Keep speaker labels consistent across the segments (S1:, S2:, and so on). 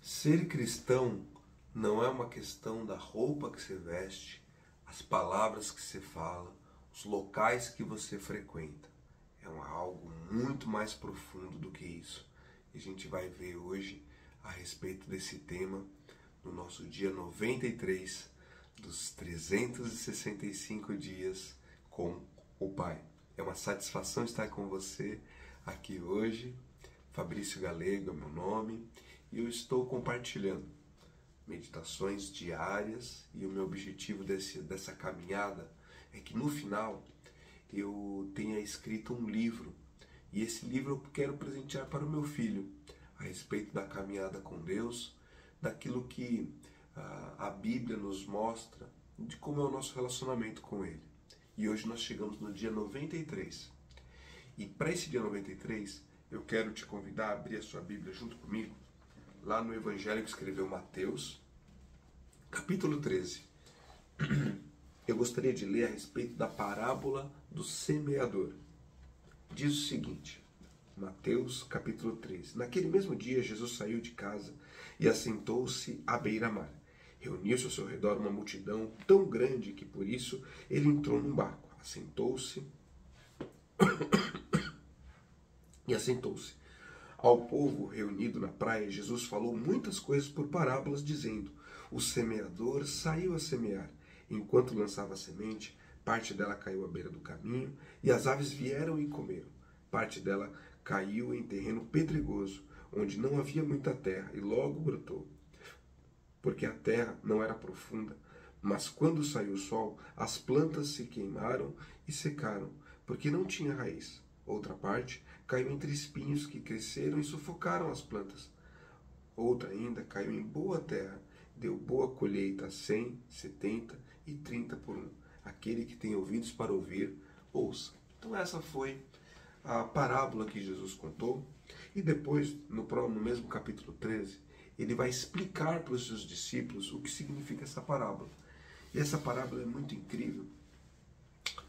S1: Ser cristão não é uma questão da roupa que você veste, as palavras que você fala, os locais que você frequenta. É algo muito mais profundo do que isso. E a gente vai ver hoje a respeito desse tema no nosso dia 93 dos 365 dias com o Pai. É uma satisfação estar com você aqui hoje. Fabrício Galego é meu nome e eu estou compartilhando meditações diárias, e o meu objetivo dessa caminhada é que no final eu tenha escrito um livro, e esse livro eu quero presentear para o meu filho a respeito da caminhada com Deus, daquilo que a Bíblia nos mostra, de como é o nosso relacionamento com Ele. E hoje nós chegamos no dia 93. E para esse dia 93, eu quero te convidar a abrir a sua Bíblia junto comigo, lá no Evangelho que escreveu Mateus, capítulo 13. Eu gostaria de ler a respeito da parábola do semeador. Diz o seguinte, Mateus, capítulo 13. Naquele mesmo dia, Jesus saiu de casa e assentou-se à beira-mar. Reuniu-se ao seu redor uma multidão tão grande que, por isso, ele entrou num barco. Assentou-se. Ao povo reunido na praia, Jesus falou muitas coisas por parábolas, dizendo: o semeador saiu a semear. Enquanto lançava a semente, parte dela caiu à beira do caminho, e as aves vieram e comeram. Parte dela caiu em terreno pedregoso, onde não havia muita terra, e logo brotou. Porque a terra não era profunda. Mas quando saiu o sol, as plantas se queimaram e secaram, porque não tinha raiz. Outra parte caiu entre espinhos que cresceram e sufocaram as plantas. Outra ainda caiu em boa terra, deu boa colheita a 100, 70 e 30 por um. Aquele que tem ouvidos para ouvir, ouça. Então essa foi a parábola que Jesus contou. E depois, no mesmo capítulo 13, ele vai explicar para os seus discípulos o que significa essa parábola. E essa parábola é muito incrível,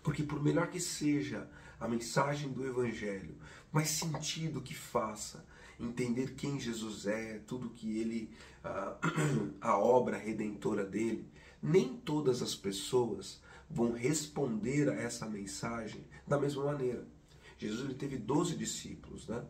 S1: porque por melhor que seja a mensagem do Evangelho, mais sentido que faça, entender quem Jesus é, tudo que ele, a obra redentora dele, nem todas as pessoas vão responder a essa mensagem da mesma maneira. Jesus ele teve 12 discípulos, né?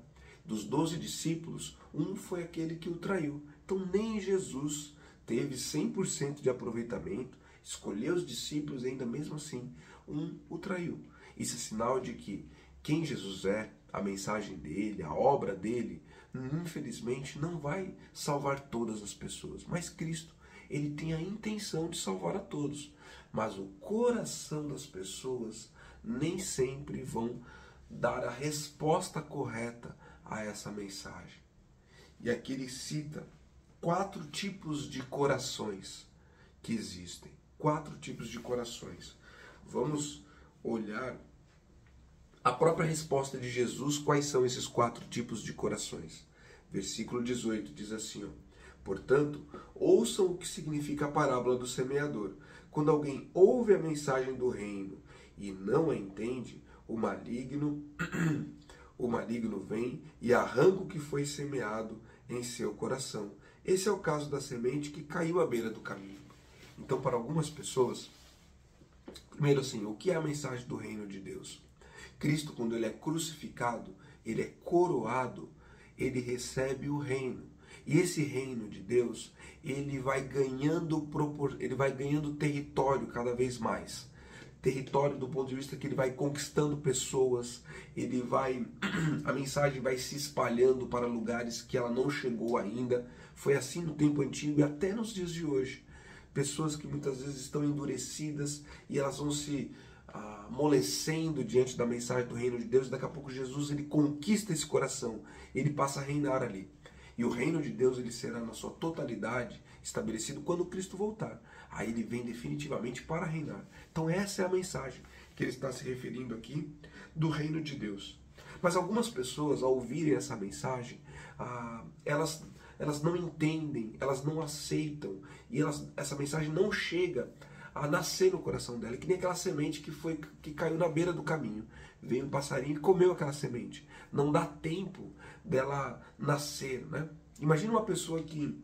S1: Dos 12 discípulos, um foi aquele que o traiu. Então nem Jesus teve 100% de aproveitamento, escolheu os discípulos e ainda mesmo assim, um o traiu. Isso é sinal de que quem Jesus é, a mensagem dele, a obra dele, infelizmente não vai salvar todas as pessoas. Mas Cristo, ele tem a intenção de salvar a todos. Mas o coração das pessoas nem sempre vão dar a resposta correta a essa mensagem. E aqui ele cita 4 tipos de corações que existem. 4 tipos de corações. Vamos olhar a própria resposta de Jesus, quais são esses 4 tipos de corações. Versículo 18 diz assim, ó, portanto, ouçam o que significa a parábola do semeador. Quando alguém ouve a mensagem do reino e não a entende, o maligno vem e arranca o que foi semeado em seu coração. Esse é o caso da semente que caiu à beira do caminho. Então, para algumas pessoas, primeiro assim, o que é a mensagem do reino de Deus? Cristo, quando ele é crucificado, ele é coroado, ele recebe o reino. E esse reino de Deus, ele vai ganhando território cada vez mais. Território do ponto de vista que ele vai conquistando pessoas, a mensagem vai se espalhando para lugares que ela não chegou ainda. Foi assim no tempo antigo e até nos dias de hoje. Pessoas que muitas vezes estão endurecidas e elas vão se amolecendo diante da mensagem do reino de Deus. Daqui a pouco Jesus ele conquista esse coração, ele passa a reinar ali. E o reino de Deus ele será na sua totalidade estabelecido quando Cristo voltar. Aí ele vem definitivamente para reinar. Então essa é a mensagem que ele está se referindo aqui do reino de Deus. Mas algumas pessoas, ao ouvirem essa mensagem, elas não entendem, elas não aceitam, e essa mensagem não chega a nascer no coração dela. É que nem aquela semente que caiu na beira do caminho. Veio um passarinho e comeu aquela semente. Não dá tempo dela nascer, né? Imagina uma pessoa que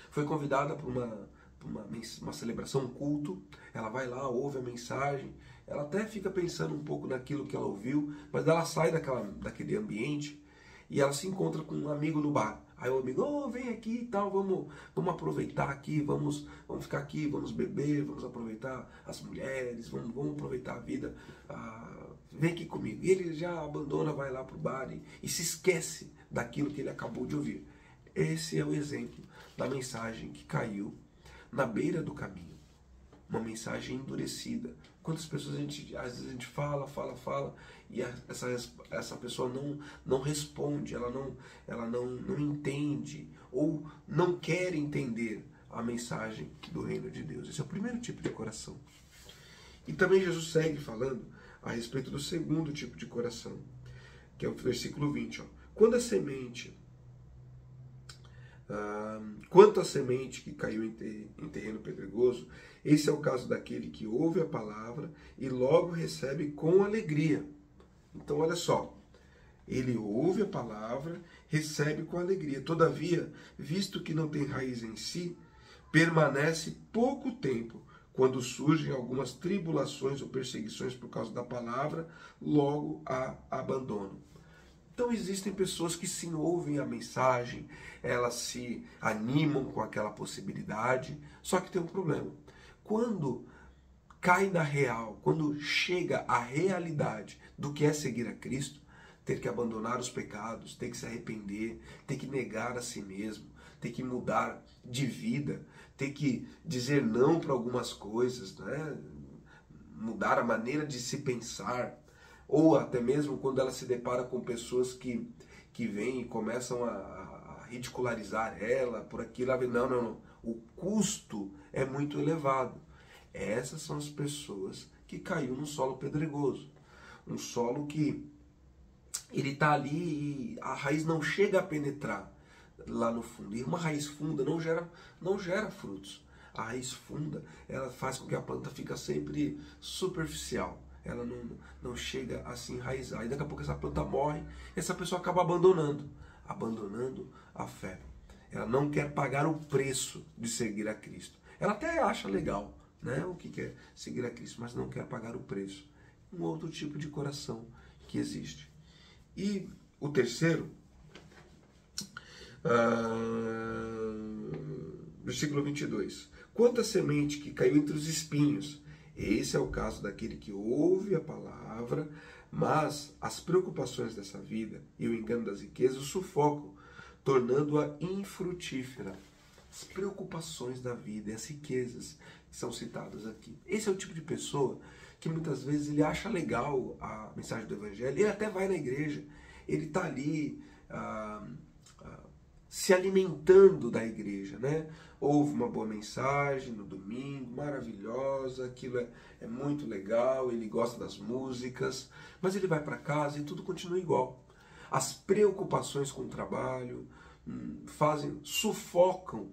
S1: foi convidada para uma celebração, um culto, ela vai lá, ouve a mensagem, ela até fica pensando um pouco naquilo que ela ouviu, mas ela sai daquele ambiente e ela se encontra com um amigo no bar. Aí o amigo, oh, vem aqui e tal, vamos aproveitar aqui, vamos ficar aqui, vamos beber, vamos aproveitar as mulheres, vamos aproveitar a vida, vem aqui comigo. E ele já abandona, vai lá pro bar e se esquece daquilo que ele acabou de ouvir. Esse é o exemplo da mensagem que caiu na beira do caminho. Uma mensagem endurecida. Quantas pessoas às vezes a gente fala e essa pessoa não responde, ela não entende ou não quer entender a mensagem do reino de Deus. Esse é o primeiro tipo de coração. E também Jesus segue falando a respeito do segundo tipo de coração, que é o versículo 20. Quanto à semente que caiu em terreno pedregoso, esse é o caso daquele que ouve a palavra e logo recebe com alegria. Então, olha só, ele ouve a palavra, recebe com alegria. Todavia, visto que não tem raiz em si, permanece pouco tempo. Quando surgem algumas tribulações ou perseguições por causa da palavra, logo a abandonam. Então existem pessoas que sim ouvem a mensagem, elas se animam com aquela possibilidade, só que tem um problema. Quando cai na real, quando chega à realidade do que é seguir a Cristo, ter que abandonar os pecados, ter que se arrepender, ter que negar a si mesmo, ter que mudar de vida, ter que dizer não para algumas coisas, né? Mudar a maneira de se pensar, ou até mesmo quando ela se depara com pessoas que vêm e começam a ridicularizar ela por aquilo, ela vê, não, o custo é muito elevado. Essas são as pessoas que caiu num solo pedregoso, um solo que ele está ali e a raiz não chega a penetrar lá no fundo. E uma raiz funda não gera frutos. A raiz funda, ela faz com que a planta fique sempre superficial. Ela não chega a se enraizar. E daqui a pouco essa planta morre, e essa pessoa acaba abandonando a fé. Ela não quer pagar o preço de seguir a Cristo. Ela até acha legal, né, o que é seguir a Cristo, mas não quer pagar o preço. Um outro tipo de coração que existe. E o terceiro, versículo 22. Quanto à semente que caiu entre os espinhos, esse é o caso daquele que ouve a palavra, mas as preocupações dessa vida e o engano das riquezas o sufocam, tornando-a infrutífera. As preocupações da vida e as riquezas que são citadas aqui. Esse é o tipo de pessoa que muitas vezes ele acha legal a mensagem do Evangelho, ele até vai na igreja, ele está ali se alimentando da igreja, né? Ouve uma boa mensagem no domingo, maravilhosa, aquilo é muito legal, ele gosta das músicas, mas ele vai para casa e tudo continua igual. As preocupações com o trabalho sufocam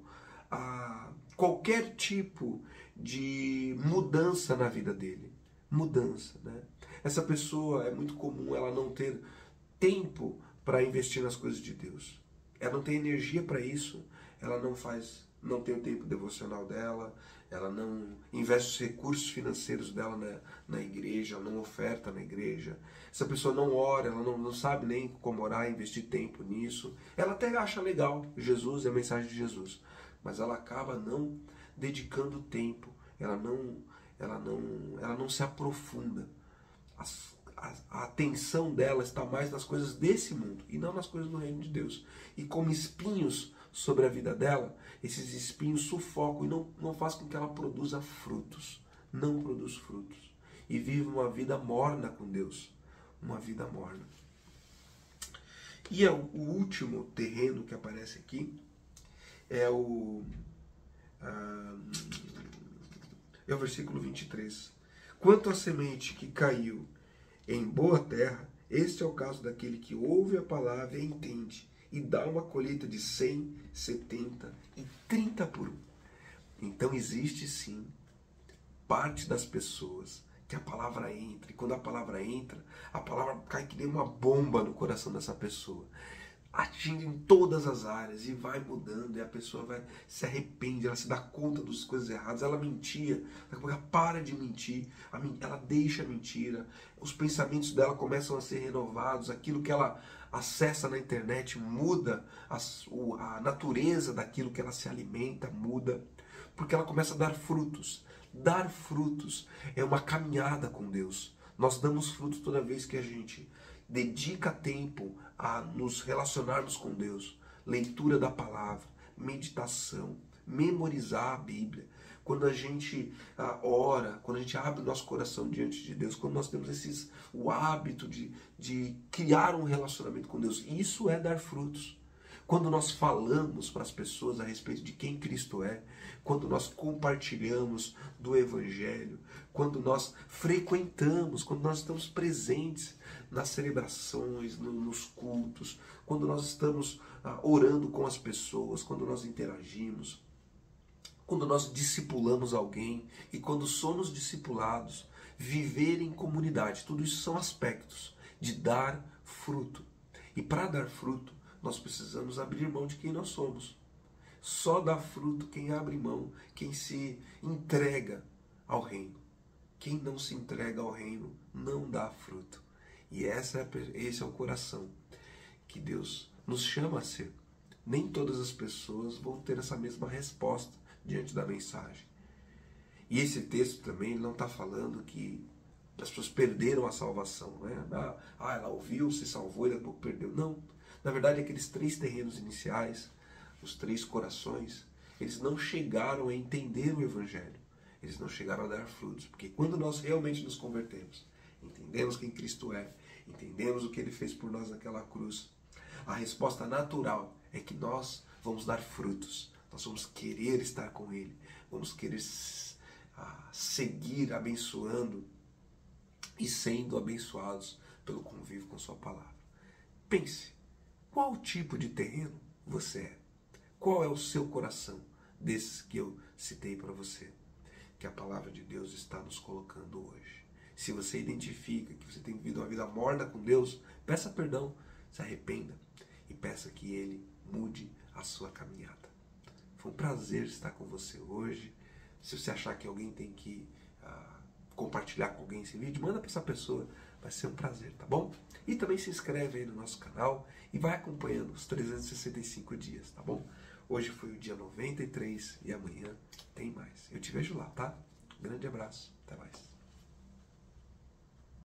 S1: qualquer tipo de mudança na vida dele. Mudança, né? Essa pessoa, é muito comum ela não ter tempo para investir nas coisas de Deus. Ela não tem energia para isso, ela não tem o tempo devocional dela, ela não investe os recursos financeiros dela na igreja, ela não oferta na igreja. Essa pessoa não ora, ela não sabe nem como orar, investir tempo nisso. Ela até acha legal Jesus e a mensagem de Jesus, mas ela acaba não dedicando tempo, ela não se aprofunda. A atenção dela está mais nas coisas desse mundo e não nas coisas do reino de Deus. E como espinhos sobre a vida dela, esses espinhos sufocam e não faz com que ela produza frutos. Não produz frutos. E vive uma vida morna com Deus. Uma vida morna. E o último terreno que aparece aqui é o versículo 23. Quanto à semente que caiu em boa terra, este é o caso daquele que ouve a palavra e entende, e dá uma colheita de 100, 70 e 30 por um. Então existe sim parte das pessoas que a palavra entra, e quando a palavra entra, a palavra cai que nem uma bomba no coração dessa pessoa. atinge em todas as áreas e vai mudando, e a pessoa se arrepende, ela se dá conta das coisas erradas, ela mentia, ela para de mentir, ela deixa a mentira, os pensamentos dela começam a ser renovados, aquilo que ela acessa na internet muda, a natureza daquilo que ela se alimenta muda, porque ela começa a dar frutos. Dar frutos é uma caminhada com Deus. Nós damos frutos toda vez que a gente dedica tempo a nos relacionarmos com Deus. Leitura da palavra, meditação, memorizar a Bíblia. Quando a gente ora, quando a gente abre o nosso coração diante de Deus, quando nós temos o hábito de criar um relacionamento com Deus, isso é dar frutos. Quando nós falamos para as pessoas a respeito de quem Cristo é, quando nós compartilhamos do Evangelho, quando nós frequentamos, quando nós estamos presentes nas celebrações, nos cultos, quando nós estamos orando com as pessoas, quando nós interagimos, quando nós discipulamos alguém e quando somos discipulados, viver em comunidade, tudo isso são aspectos de dar fruto. E para dar fruto, nós precisamos abrir mão de quem nós somos. Só dá fruto quem abre mão, quem se entrega ao reino. Quem não se entrega ao reino não dá fruto. E esse é o coração que Deus nos chama a ser. Nem todas as pessoas vão ter essa mesma resposta diante da mensagem. E esse texto também não está falando que as pessoas perderam a salvação. Né? Ela ouviu, se salvou e daqui a pouco perdeu. Não. Na verdade, aqueles 3 terrenos iniciais, os 3 corações, eles não chegaram a entender o Evangelho. Eles não chegaram a dar frutos. Porque quando nós realmente nos convertemos, entendemos quem Cristo é, entendemos o que Ele fez por nós naquela cruz, a resposta natural é que nós vamos dar frutos. Nós vamos querer estar com Ele. Vamos querer seguir abençoando e sendo abençoados pelo convívio com Sua palavra. Pense. Qual tipo de terreno você é? Qual é o seu coração desses que eu citei para você? Que a palavra de Deus está nos colocando hoje. Se você identifica que você tem vivido uma vida morna com Deus, peça perdão, se arrependa e peça que Ele mude a sua caminhada. Foi um prazer estar com você hoje. Se você achar que alguém tem que compartilhar com alguém esse vídeo, manda para essa pessoa. Vai ser um prazer, tá bom? E também se inscreve aí no nosso canal e vai acompanhando os 365 dias, tá bom? Hoje foi o dia 93 e amanhã tem mais. Eu te vejo lá, tá? Grande abraço, até mais.